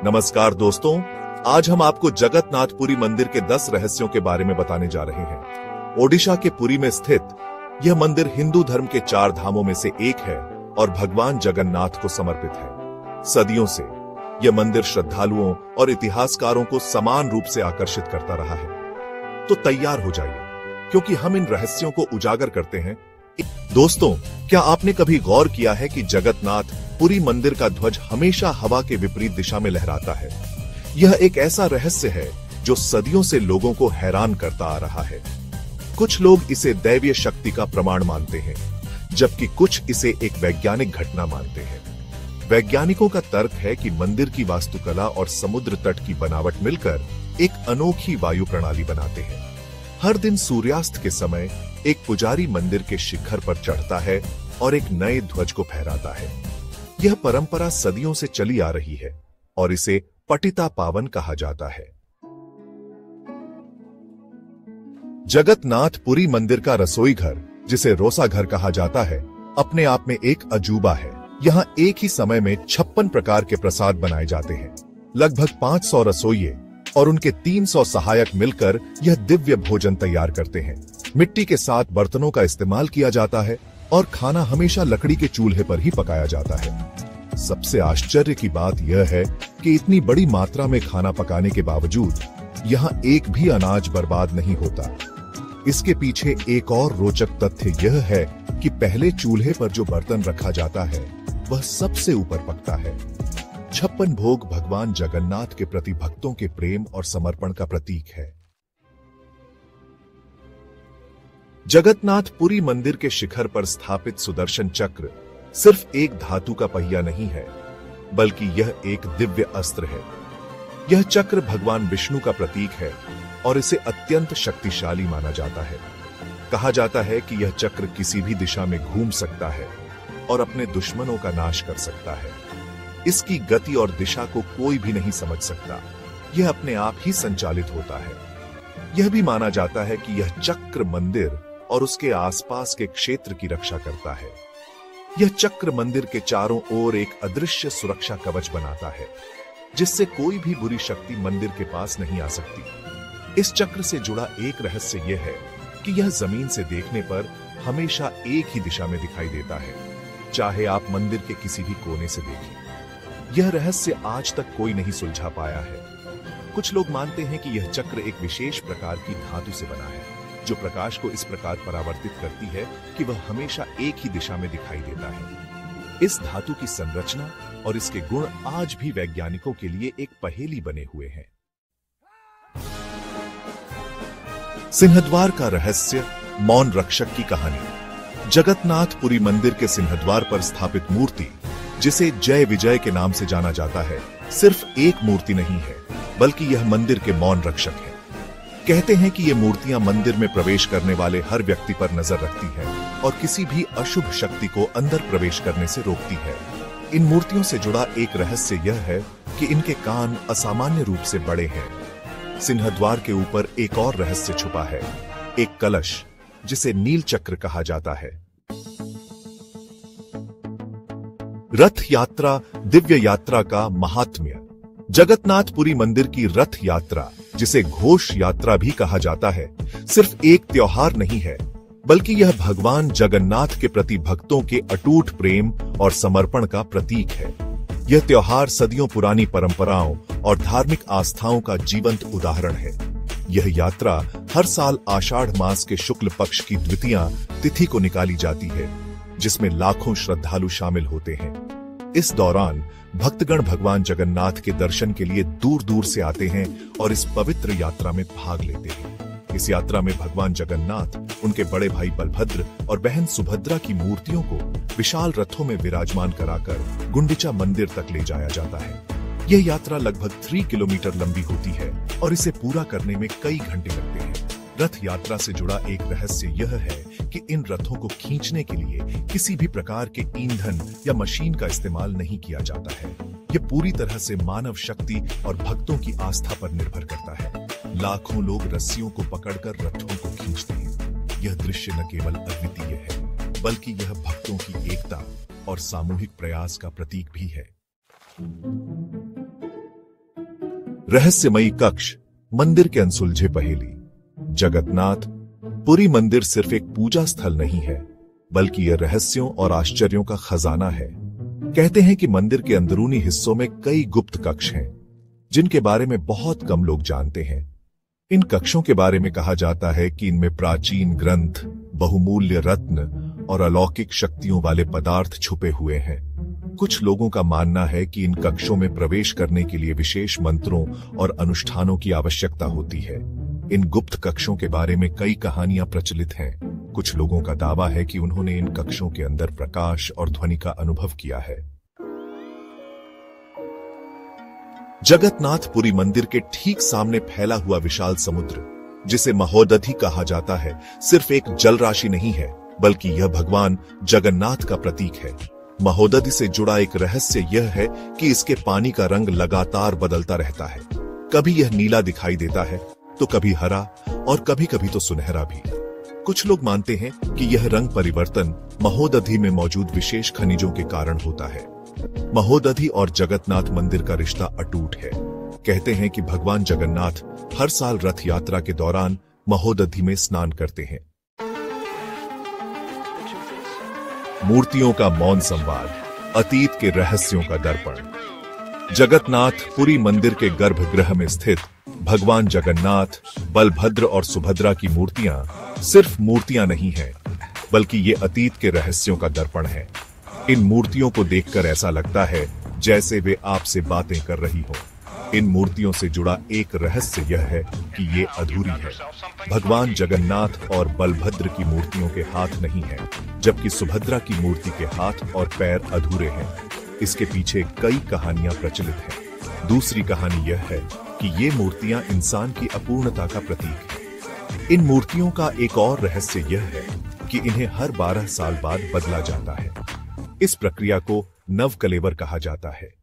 नमस्कार दोस्तों, आज हम आपको जगन्नाथपुरी मंदिर के 10 रहस्यों के बारे में बताने जा रहे हैं। ओडिशा के पुरी में स्थित यह मंदिर हिंदू धर्म के 4 धामों में से एक है और भगवान जगन्नाथ को समर्पित है। सदियों से यह मंदिर श्रद्धालुओं और इतिहासकारों को समान रूप से आकर्षित करता रहा है। तो तैयार हो जाइए, क्योंकि हम इन रहस्यों को उजागर करते हैं। दोस्तों, क्या आपने कभी गौर किया है कि जगन्नाथ पुरी मंदिर का ध्वज हमेशा हवा के विपरीत दिशा में लहराता है? यह एक ऐसा रहस्य है जो सदियों से लोगों को हैरान करता आ रहा है। कुछ लोग इसे दैवीय शक्ति का प्रमाण मानते हैं, जबकि कुछ इसे एक वैज्ञानिक घटना मानते हैं। वैज्ञानिकों का तर्क है कि मंदिर की वास्तुकला और समुद्र तट की बनावट मिलकर एक अनोखी वायु प्रणाली बनाते हैं। हर दिन सूर्यास्त के समय एक पुजारी मंदिर के शिखर पर चढ़ता है और एक नए ध्वज को फहराता है। यह परंपरा सदियों से चली आ रही है और इसे पतिता पावन कहा जाता है। जगन्नाथपुरी मंदिर का रसोई घर, जिसे रोसा घर कहा जाता है, अपने आप में एक अजूबा है। यहाँ एक ही समय में 56 प्रकार के प्रसाद बनाए जाते हैं। लगभग 500 रसोइये और उनके 300 सहायक मिलकर यह दिव्य भोजन तैयार करते हैं। मिट्टी के साथ बर्तनों का इस्तेमाल किया जाता है और खाना हमेशा लकड़ी के चूल्हे पर ही पकाया जाता है। सबसे आश्चर्य की बात यह है कि इतनी बड़ी मात्रा में खाना पकाने के बावजूद यहाँ एक भी अनाज बर्बाद नहीं होता। इसके पीछे एक और रोचक तथ्य यह है कि पहले चूल्हे पर जो बर्तन रखा जाता है वह सबसे ऊपर पकता है। 56 भोग भगवान जगन्नाथ के प्रति भक्तों के प्रेम और समर्पण का प्रतीक है। जगन्नाथपुरी मंदिर के शिखर पर स्थापित सुदर्शन चक्र सिर्फ एक धातु का पहिया नहीं है, बल्कि यह एक दिव्य अस्त्र है। यह चक्र भगवान विष्णु का प्रतीक है और इसे अत्यंत शक्तिशाली माना जाता है। कहा जाता है कि यह चक्र किसी भी दिशा में घूम सकता है और अपने दुश्मनों का नाश कर सकता है। इसकी गति और दिशा को कोई भी नहीं समझ सकता। यह अपने आप ही संचालित होता है। यह भी माना जाता है कि यह चक्र मंदिर और उसके आसपास के क्षेत्र की रक्षा करता है। यह चक्र मंदिर के चारों ओर एक अदृश्य सुरक्षा कवच बनाता है, जिससे कोई भी बुरी शक्ति मंदिर के पास नहीं आ सकती। इस चक्र से जुड़ा एक रहस्य यह है कि यह जमीन से देखने पर हमेशा एक ही दिशा में दिखाई देता है, चाहे आप मंदिर के किसी भी कोने से देखें। यह रहस्य आज तक कोई नहीं सुलझा पाया है। कुछ लोग मानते हैं कि यह चक्र एक विशेष प्रकार की धातु से बना है, जो प्रकाश को इस प्रकार परावर्तित करती है कि वह हमेशा एक ही दिशा में दिखाई देता है। इस धातु की संरचना और इसके गुण आज भी वैज्ञानिकों के लिए एक पहेली बने हुए हैं। सिंहद्वार का रहस्य, मौन रक्षक की कहानी। जगन्नाथपुरी मंदिर के सिंहद्वार पर स्थापित मूर्ति, जिसे जय विजय के नाम से जाना जाता है, सिर्फ एक मूर्ति नहीं है, बल्कि यह मंदिर के मौन रक्षक है। कहते हैं कि ये मूर्तियां मंदिर में प्रवेश करने वाले हर व्यक्ति पर नजर रखती है और किसी भी अशुभ शक्ति को अंदर प्रवेश करने से रोकती है। इन मूर्तियों से जुड़ा एक रहस्य यह है कि इनके कान असामान्य रूप से बड़े हैं। सिंहद्वार के ऊपर एक और रहस्य छुपा है, एक कलश, जिसे नील चक्र कहा जाता है। रथ यात्रा, दिव्य यात्रा का महात्म्य। जगन्नाथपुरी मंदिर की रथ यात्रा, जिसे घोष यात्रा भी कहा जाता है, सिर्फ एक त्योहार नहीं है, बल्कि यह भगवान जगन्नाथ के प्रति भक्तों के अटूट प्रेम और समर्पण का प्रतीक है। यह त्योहार सदियों पुरानी परंपराओं और धार्मिक आस्थाओं का जीवंत उदाहरण है। यह यात्रा हर साल आषाढ़ मास के शुक्ल पक्ष की द्वितीया तिथि को निकाली जाती है, जिसमें लाखों श्रद्धालु शामिल होते हैं। इस दौरान भक्तगण भगवान जगन्नाथ के दर्शन के लिए दूर दूर से आते हैं और इस पवित्र यात्रा में भाग लेते हैं। इस यात्रा में भगवान जगन्नाथ, उनके बड़े भाई बलभद्र और बहन सुभद्रा की मूर्तियों को विशाल रथों में विराजमान कराकर गुंडिचा मंदिर तक ले जाया जाता है। यह यात्रा लगभग 3 किलोमीटर लंबी होती है और इसे पूरा करने में कई घंटे लगते हैं। रथ यात्रा से जुड़ा एक रहस्य यह है कि इन रथों को खींचने के लिए किसी भी प्रकार के ईंधन या मशीन का इस्तेमाल नहीं किया जाता है। यह पूरी तरह से मानव शक्ति और भक्तों की आस्था पर निर्भर करता है। लाखों लोग रस्सियों को पकड़कर रथों को खींचते हैं। यह दृश्य न केवल अद्वितीय है, बल्कि यह भक्तों की एकता और सामूहिक प्रयास का प्रतीक भी है। रहस्यमयी कक्ष, मंदिर के अनसुलझे पहेली। जगन्नाथ पुरी मंदिर सिर्फ एक पूजा स्थल नहीं है, बल्कि यह रहस्यों और आश्चर्यों का खजाना है। कहते हैं कि मंदिर के अंदरूनी हिस्सों में कई गुप्त कक्ष हैं, जिनके बारे में बहुत कम लोग जानते हैं। इन कक्षों के बारे में कहा जाता है कि इनमें प्राचीन ग्रंथ, बहुमूल्य रत्न और अलौकिक शक्तियों वाले पदार्थ छुपे हुए हैं। कुछ लोगों का मानना है कि इन कक्षों में प्रवेश करने के लिए विशेष मंत्रों और अनुष्ठानों की आवश्यकता होती है। इन गुप्त कक्षों के बारे में कई कहानियां प्रचलित हैं। कुछ लोगों का दावा है कि उन्होंने इन कक्षों के अंदर प्रकाश और ध्वनि का अनुभव किया है। जगन्नाथपुरी मंदिर के ठीक सामने फैला हुआ विशाल समुद्र, जिसे महोदधि कहा जाता है, सिर्फ एक जल राशि नहीं है, बल्कि यह भगवान जगन्नाथ का प्रतीक है। महोदधि से जुड़ा एक रहस्य यह है कि इसके पानी का रंग लगातार बदलता रहता है। कभी यह नीला दिखाई देता है, तो कभी हरा और कभी कभी तो सुनहरा भी। कुछ लोग मानते हैं कि यह रंग परिवर्तन महोदधि में मौजूद विशेष खनिजों के कारण होता है। महोदधि और जगन्नाथ मंदिर का रिश्ता अटूट है। कहते हैं कि भगवान जगन्नाथ हर साल रथ यात्रा के दौरान महोदधि में स्नान करते हैं। मूर्तियों का मौन संवाद, अतीत के रहस्यों का दर्पण। जगन्नाथपुरी मंदिर के गर्भगृह में स्थित भगवान जगन्नाथ, बलभद्र और सुभद्रा की मूर्तियां सिर्फ मूर्तियां नहीं हैं, बल्कि ये अतीत के रहस्यों का दर्पण है। इन मूर्तियों को देखकर ऐसा लगता है जैसे वे आपसे बातें कर रही हों। इन मूर्तियों से जुड़ा एक रहस्य यह है कि ये अधूरी है। भगवान जगन्नाथ और बलभद्र की मूर्तियों के हाथ नहीं हैं, जबकि सुभद्रा की मूर्ति के हाथ और पैर अधूरे हैं। इसके पीछे कई कहानियां प्रचलित हैं। दूसरी कहानी यह है कि ये मूर्तियां इंसान की अपूर्णता का प्रतीक हैं। इन मूर्तियों का एक और रहस्य यह है कि इन्हें हर 12 साल बाद बदला जाता है। इस प्रक्रिया को नवकलेवर कहा जाता है।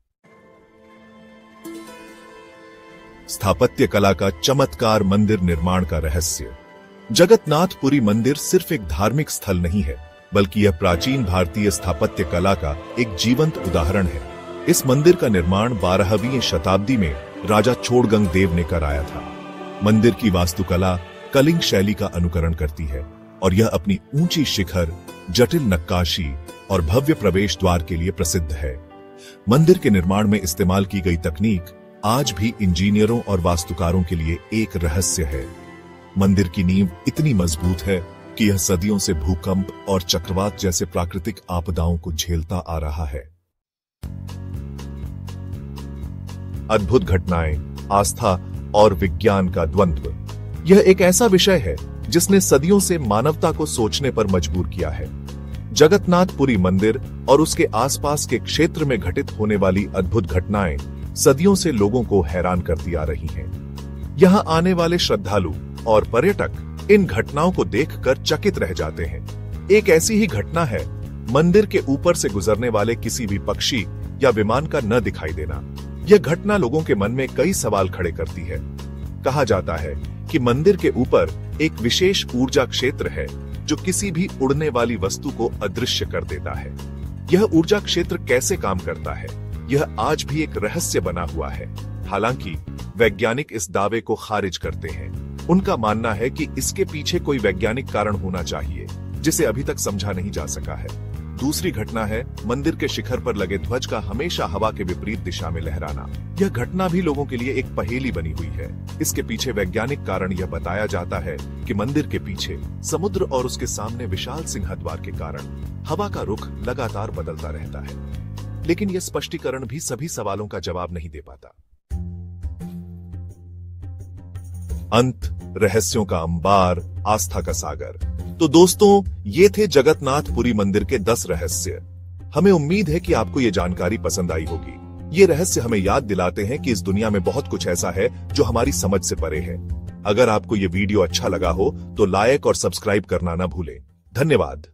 स्थापत्य कला का चमत्कार, मंदिर निर्माण का रहस्य। जगन्नाथपुरी मंदिर सिर्फ एक धार्मिक स्थल नहीं है, बल्कि यह प्राचीन भारतीय स्थापत्य कला का एक जीवंत उदाहरण है। इस मंदिर का निर्माण 12वीं शताब्दी में राजा चोड़गंग देव ने कराया था। मंदिर की वास्तुकला कलिंग शैली का अनुकरण करती है और यह अपनी ऊंची शिखर, जटिल नक्काशी और भव्य प्रवेश द्वार के लिए प्रसिद्ध है। मंदिर के निर्माण में इस्तेमाल की गई तकनीक आज भी इंजीनियरों और वास्तुकारों के लिए एक रहस्य है। मंदिर की नींव इतनी मजबूत है कि यह सदियों से भूकंप और चक्रवात जैसे प्राकृतिक आपदाओं को झेलता आ रहा है। अद्भुत घटनाएं, आस्था और विज्ञान का द्वंद्व। यह एक ऐसा विषय है जिसने सदियों से मानवता को सोचने पर मजबूर किया है। जगन्नाथपुरी मंदिर और उसके आसपास के क्षेत्र में घटित होने वाली अद्भुत घटनाएं सदियों से लोगों को हैरान करती आ रही हैं। यहां आने वाले श्रद्धालु और पर्यटक इन घटनाओं को देखकर चकित रह जाते हैं। एक ऐसी ही घटना है मंदिर के ऊपर से गुजरने वाले किसी भी पक्षी या विमान का न दिखाई देना। यह घटना लोगों के मन में कई सवाल खड़े करती है। कहा जाता है कि मंदिर के ऊपर एक विशेष ऊर्जा क्षेत्र है जो किसी भी उड़ने वाली वस्तु को अदृश्य कर देता है। यह ऊर्जा क्षेत्र कैसे काम करता है, यह आज भी एक रहस्य बना हुआ है। हालांकि वैज्ञानिक इस दावे को खारिज करते हैं। उनका मानना है कि इसके पीछे कोई वैज्ञानिक कारण होना चाहिए जिसे अभी तक समझा नहीं जा सका है। दूसरी घटना है मंदिर के शिखर पर लगे ध्वज का हमेशा हवा के विपरीत दिशा में लहराना। यह घटना भी लोगों के लिए एक पहेली बनी हुई है। इसके पीछे वैज्ञानिक कारण यह बताया जाता है कि मंदिर के पीछे समुद्र और उसके सामने विशाल सिंहद्वार के कारण हवा का रुख लगातार बदलता रहता है। लेकिन यह स्पष्टीकरण भी सभी सवालों का जवाब नहीं दे पाता। अंत, रहस्यों का अंबार, आस्था का सागर। तो दोस्तों, ये थे जगन्नाथपुरी मंदिर के 10 रहस्य। हमें उम्मीद है कि आपको ये जानकारी पसंद आई होगी। ये रहस्य हमें याद दिलाते हैं कि इस दुनिया में बहुत कुछ ऐसा है जो हमारी समझ से परे है। अगर आपको ये वीडियो अच्छा लगा हो तो लाइक और सब्सक्राइब करना ना भूलें। धन्यवाद।